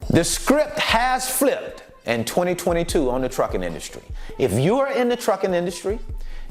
The script has flipped in 2022 on the trucking industry. If you are in the trucking industry,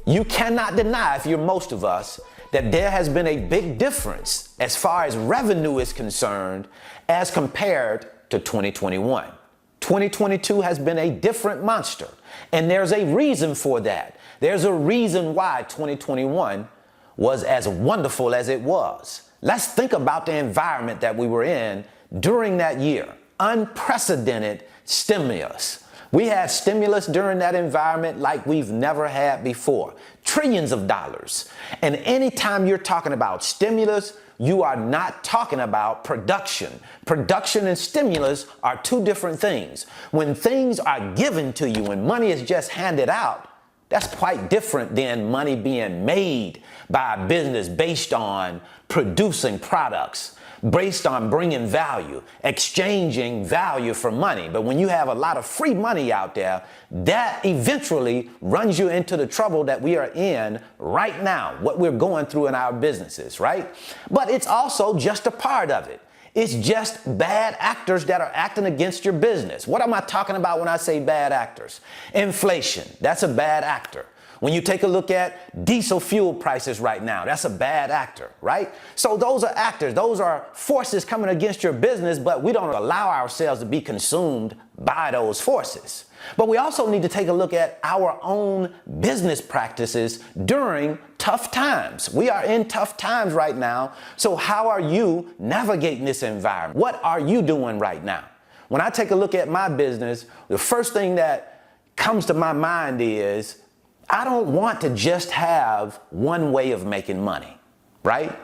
you cannot deny, if you're most of us, that there has been a big difference as far as revenue is concerned as compared to 2021. 2022 has been a different monster, and there's a reason for that. There's a reason why 2021 was as wonderful as it was. Let's think about the environment that we were in during that year. Unprecedented stimulus. We had stimulus during that environment like we've never had before. Trillions of dollars. And anytime you're talking about stimulus, you are not talking about production. Production and stimulus are two different things. When things are given to you, when money is just handed out, that's quite different than money being made by a business based on producing products, based on bringing value, exchanging value for money. But when you have a lot of free money out there, that eventually runs you into the trouble that we are in right now, what we're going through in our businesses, right? But it's also just a part of it. It's just bad actors that are acting against your business. What am I talking about when I say bad actors? Inflation, that's a bad actor. When you take a look at diesel fuel prices right now, that's a bad actor, right? So those are actors. Those are forces coming against your business, but we don't allow ourselves to be consumed by those forces. But we also need to take a look at our own business practices during tough times. We are in tough times right now. So how are you navigating this environment? What are you doing right now? When I take a look at my business, the first thing that comes to my mind is, I don't want to just have one way of making money, right?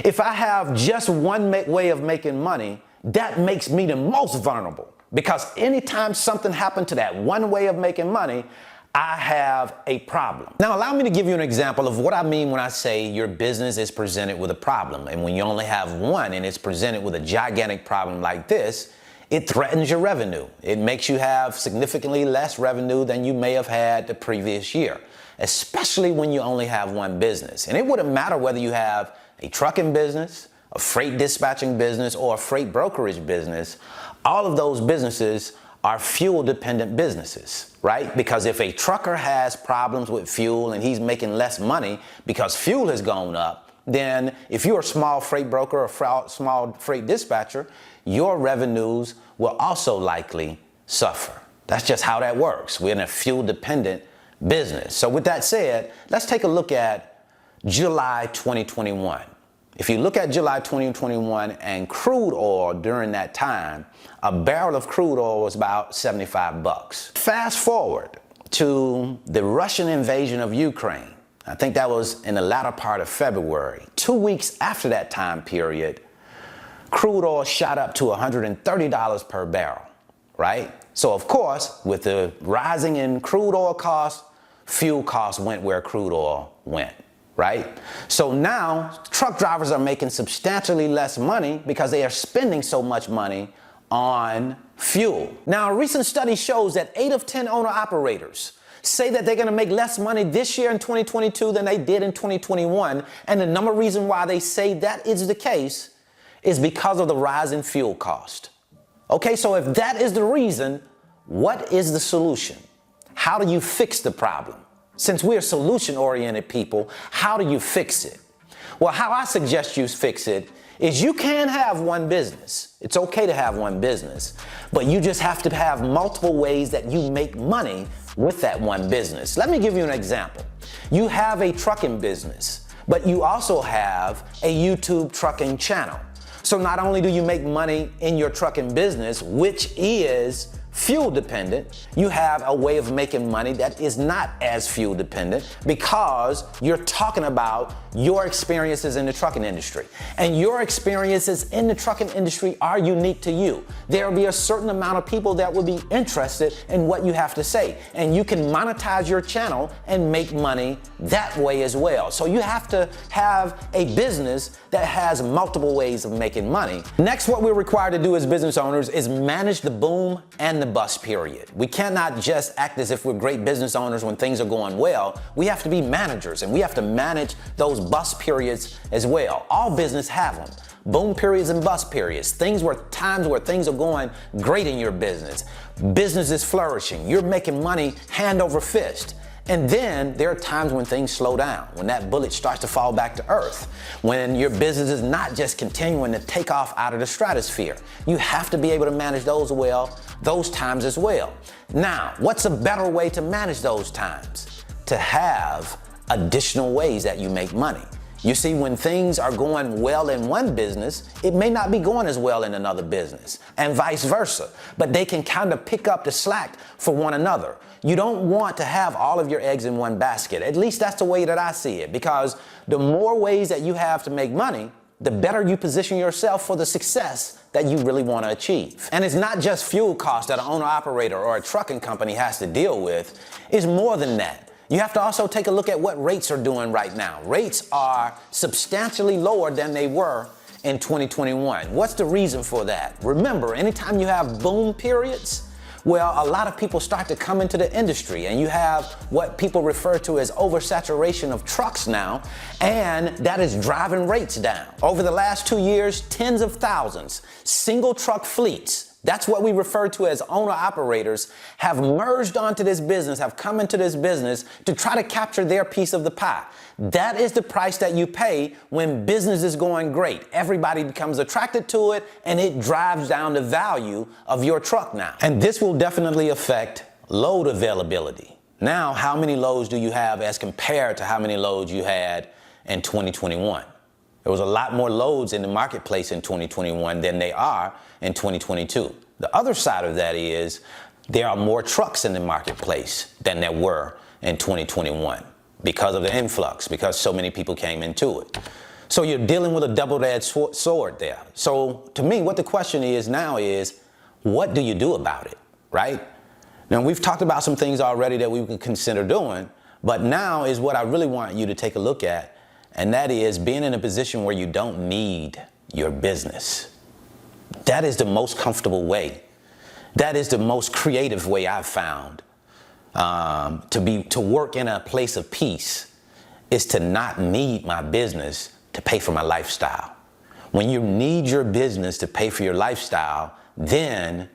If I have just one way of making money, that makes me the most vulnerable, because anytime something happened to that one way of making money, I have a problem. Now, allow me to give you an example of what I mean when I say your business is presented with a problem. And when you only have one and it's presented with a gigantic problem like this, it threatens your revenue. It makes you have significantly less revenue than you may have had the previous year, especially when you only have one business. And it wouldn't matter whether you have a trucking business, a freight dispatching business, or a freight brokerage business. All of those businesses are fuel dependent businesses, right? Because if a trucker has problems with fuel and he's making less money because fuel has gone up, then if you're a small freight broker or small freight dispatcher, your revenues will also likely suffer. That's just how that works. We're in a fuel dependent business. So with that said, let's take a look at July 2021. If you look at July 2021 and crude oil during that time, a barrel of crude oil was about 75 bucks. Fast forward to the Russian invasion of Ukraine. I think that was in the latter part of February. 2 weeks after that time period, crude oil shot up to $130 per barrel, right? So of course, with the rising in crude oil costs, fuel costs went where crude oil went, right? So now truck drivers are making substantially less money because they are spending so much money on fuel. Now, a recent study shows that 8 of 10 owner-operators say that they're going to make less money this year in 2022 than they did in 2021. And the number reason why they say that is the case is because of the rise in fuel cost. Okay, so if that is the reason, what is the solution? How do you fix the problem? Since we're solution-oriented people, how do you fix it? Well, how I suggest you fix it is you can have one business. It's okay to have one business, but you just have to have multiple ways that you make money with that one business. Let me give you an example. You have a trucking business, but you also have a YouTube trucking channel. So not only do you make money in your trucking business, which is fuel dependent, you have a way of making money that is not as fuel dependent because you're talking about your experiences in the trucking industry. And your experiences in the trucking industry are unique to you. There will be a certain amount of people that will be interested in what you have to say. And you can monetize your channel and make money that way as well. So you have to have a business that has multiple ways of making money. Next, what we're required to do as business owners is manage the boom and the bust period. We cannot just act as if we're great business owners when things are going well. We have to be managers, and we have to manage those bust periods as well. All business have them. Boom periods and bust periods. Times where things are going great in your business. Business is flourishing. You're making money hand over fist. And then there are times when things slow down, when that bullet starts to fall back to earth, when your business is not just continuing to take off out of the stratosphere. You have to be able to manage those times as well. Now, what's a better way to manage those times? To have additional ways that you make money. You see, when things are going well in one business, it may not be going as well in another business, and vice versa. But they can kind of pick up the slack for one another. You don't want to have all of your eggs in one basket. At least that's the way that I see it, because the more ways that you have to make money, the better you position yourself for the success that you really want to achieve. And it's not just fuel costs that an owner-operator or a trucking company has to deal with. It's more than that. You have to also take a look at what rates are doing right now. Rates are substantially lower than they were in 2021. What's the reason for that? Remember, anytime you have boom periods, well, a lot of people start to come into the industry, and you have what people refer to as oversaturation of trucks now, and that is driving rates down. Over the last 2 years, tens of thousands, single truck fleets, that's what we refer to as owner-operators, have merged onto this business, have come into this business to try to capture their piece of the pie. That is the price that you pay when business is going great. Everybody becomes attracted to it, and it drives down the value of your truck now. And this will definitely affect load availability. Now, how many loads do you have as compared to how many loads you had in 2021? There was a lot more loads in the marketplace in 2021 than they are in 2022. The other side of that is there are more trucks in the marketplace than there were in 2021 because of the influx, because so many people came into it. So you're dealing with a double-edged sword there. So to me, what the question is now is, what do you do about it, right? Now, we've talked about some things already that we can consider doing, but now is what I really want you to take a look at, and that is being in a position where you don't need your business. That is the most comfortable way. That is the most creative way I've found to work in a place of peace, is to not need my business to pay for my lifestyle. When you need your business to pay for your lifestyle, then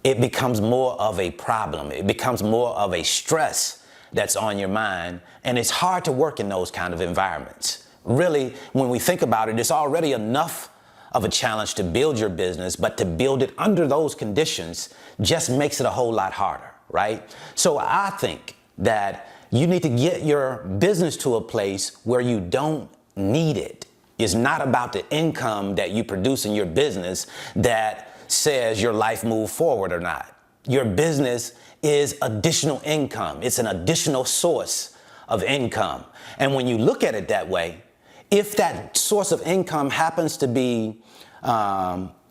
it becomes more of a problem. It becomes more of a stress that's on your mind, and it's hard to work in those kind of environments. Really, when we think about it, it's already enough of a challenge to build your business, but to build it under those conditions just makes it a whole lot harder, right? So I think that you need to get your business to a place where you don't need it. It's not about the income that you produce in your business that says your life move forward or not. Your business is additional income. It's an additional source of income. And when you look at it that way, if that source of income happens to be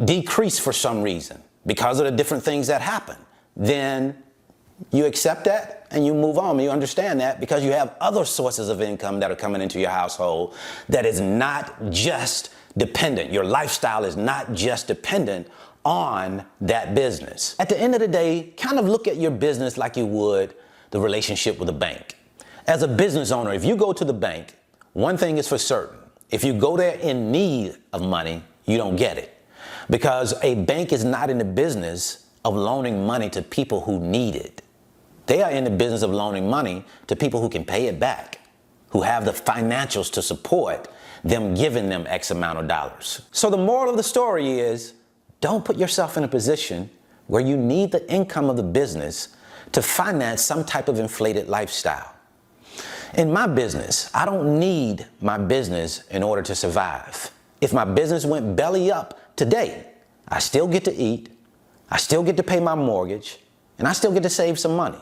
decreased for some reason because of the different things that happen, then you accept that and you move on. You understand that because you have other sources of income that are coming into your household that is not just dependent. Your lifestyle is not just dependent on that business. At the end of the day, kind of look at your business like you would the relationship with a bank. As a business owner, if you go to the bank, one thing is for certain. If you go there in need of money, you don't get it. Because a bank is not in the business of loaning money to people who need it. They are in the business of loaning money to people who can pay it back, who have the financials to support them giving them X amount of dollars. So the moral of the story is, don't put yourself in a position where you need the income of the business to finance some type of inflated lifestyle. In my business, I don't need my business in order to survive. If my business went belly up today, I still get to eat, I still get to pay my mortgage, and I still get to save some money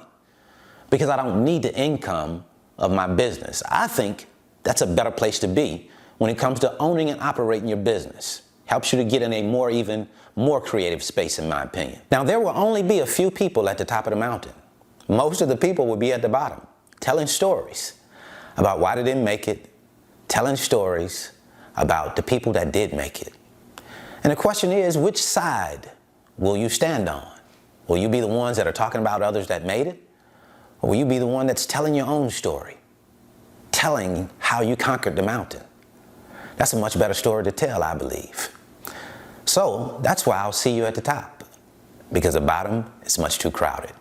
because I don't need the income of my business. I think that's a better place to be when it comes to owning and operating your business. Helps you to get in a even more creative space, in my opinion. Now, there will only be a few people at the top of the mountain. Most of the people will be at the bottom, telling stories about why they didn't make it, telling stories about the people that did make it. And the question is, which side will you stand on? Will you be the ones that are talking about others that made it? Or will you be the one that's telling your own story? Telling how you conquered the mountain? That's a much better story to tell, I believe. So that's why I'll see you at the top, because the bottom is much too crowded.